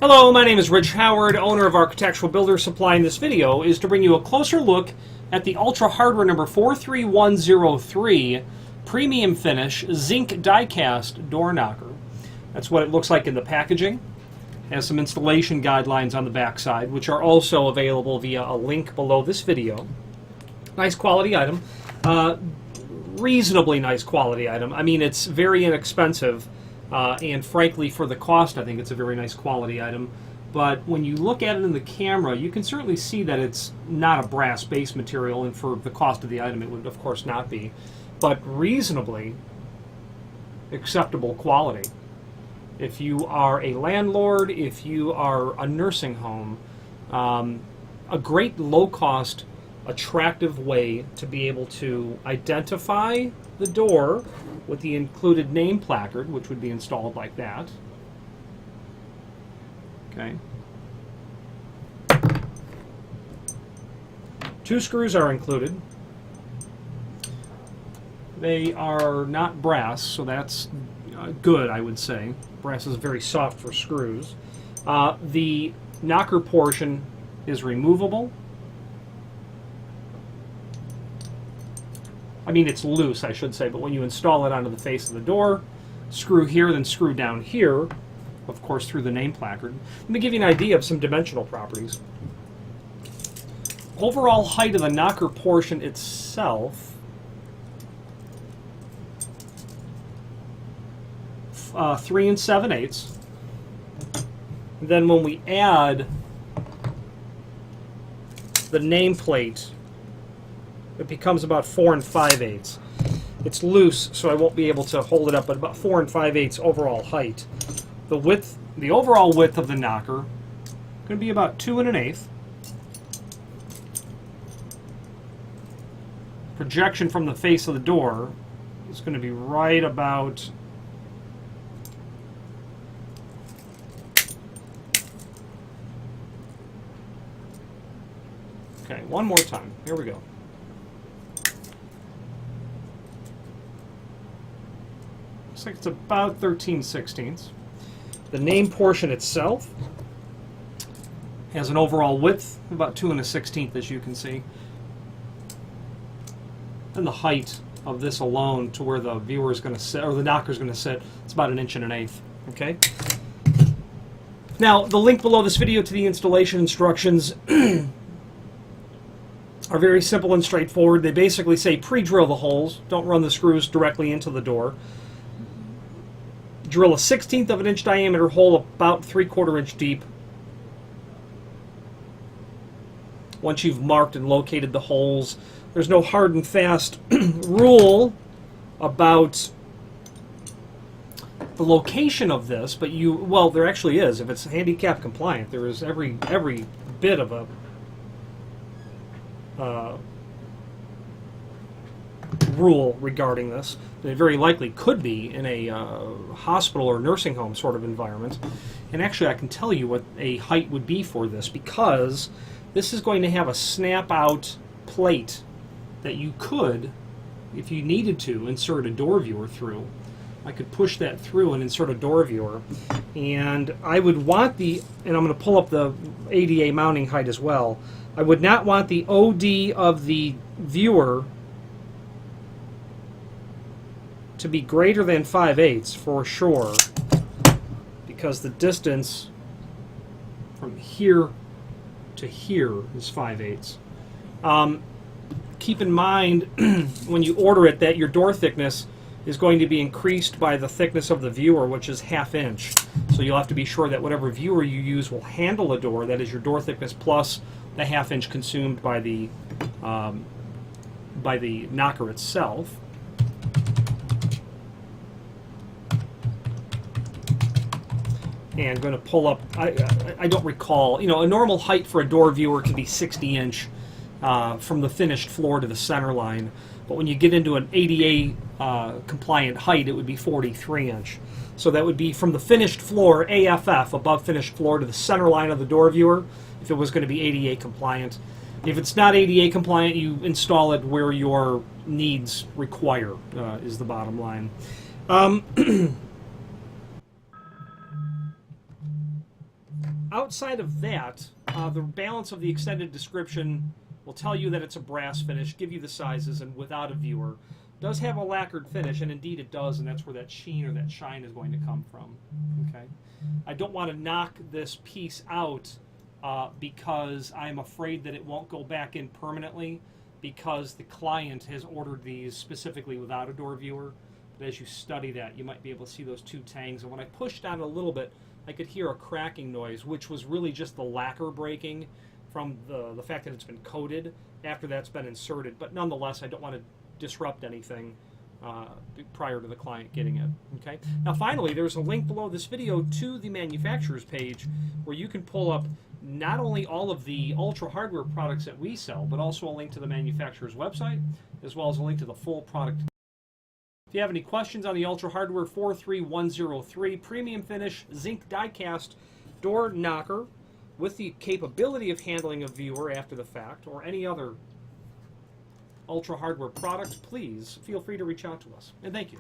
Hello, my name is Rich Howard, owner of Architectural Builder Supply, and this video is to bring you a closer look at the Ultra Hardware number 43103 Premium Finish Zinc Die-Cast Door Knocker. That's what it looks like in the packaging. It has some installation guidelines on the back side, which are also available via a link below this video. Nice quality item. Reasonably nice quality item. I mean, it's very inexpensive. And frankly, for the cost, I think it's a very nice quality item. But when you look at it in the camera, you can certainly see that it's not a brass base material, and for the cost of the item, it would, of course, not be. But reasonably acceptable quality. If you are a landlord, if you are a nursing home, a great low-cost, attractive way to be able to identify the door with the included name placard, which would be installed like that. Okay. 2 screws are included. They are not brass, so that's good, I would say. Brass is very soft for screws. The knocker portion is removable. I mean, it's loose, I should say, but when you install it onto the face of the door, screw here, then screw down here, of course, through the name placard. Let me give you an idea of some dimensional properties. Overall height of the knocker portion itself, 3 7/8. Then when we add the nameplate, it becomes about 4 5/8. It's loose, so I won't be able to hold it up, but about 4 5/8 overall height. The width, the overall width of the knocker, going to be about 2 1/8. Projection from the face of the door is going to be right about okay, one more time. Here we go. Looks like it's about 13/16. The name portion itself has an overall width of about 2 1/16, as you can see. And the height of this alone to where the viewer is going to sit, or the knocker is going to sit, it's about 1 1/8. Okay. Now, the link below this video to the installation instructions are very simple and straightforward. They basically say pre-drill the holes. Don't run the screws directly into the door. Drill a 1/16 of an inch diameter hole about 3/4 inch deep. Once you've marked and located the holes, there's no hard and fast rule about the location of this, but well, there actually is. If it's handicap compliant, there is every bit of a rule regarding this. And it very likely could be in a hospital or nursing home sort of environment. And actually, I can tell you what a height would be for this, because this is going to have a snap-out plate that you could, if you needed to, insert a door viewer through. I could push that through and insert a door viewer. And I would want and I'm going to pull up the ADA mounting height as well. I would not want the OD of the viewer to be greater than 5/8 for sure, because the distance from here to here is 5/8. Keep in mind when you order it that your door thickness is going to be increased by the thickness of the viewer, which is 1/2 inch. So you'll have to be sure that whatever viewer you use will handle a door, that is your door thickness plus the 1/2 inch consumed by the knocker itself. And I'm going to pull up, I don't recall, a normal height for a door viewer can be 60 inch from the finished floor to the center line. But when you get into an ADA compliant height, it would be 43 inch. So that would be from the finished floor, AFF, above finished floor, to the center line of the door viewer, if it was going to be ADA compliant. If it's not ADA compliant, you install it where your needs require, is the bottom line. outside of that, the balance of the extended description will tell you that it's a brass finish, give you the sizes, and without a viewer. It does have a lacquered finish, and indeed it does, and that's where that sheen or that shine is going to come from. Okay, I don't want to knock this piece out because I'm afraid that it won't go back in permanently, because the client has ordered these specifically without a door viewer. But as you study that, you might be able to see those two tangs. And when I pushed on it a little bit, I could hear a cracking noise, which was really just the lacquer breaking from the fact that it's been coated after that's been inserted. But nonetheless, I don't want to disrupt anything prior to the client getting it. Okay. Now, finally, there's a link below this video to the manufacturer's page where you can pull up not only all of the Ultra Hardware products that we sell, but also a link to the manufacturer's website, as well as a link to the full product. If you have any questions on the Ultra Hardware 43103 premium finish zinc die-cast door knocker with the capability of handling a viewer after the fact, or any other Ultra Hardware product, please feel free to reach out to us. And thank you.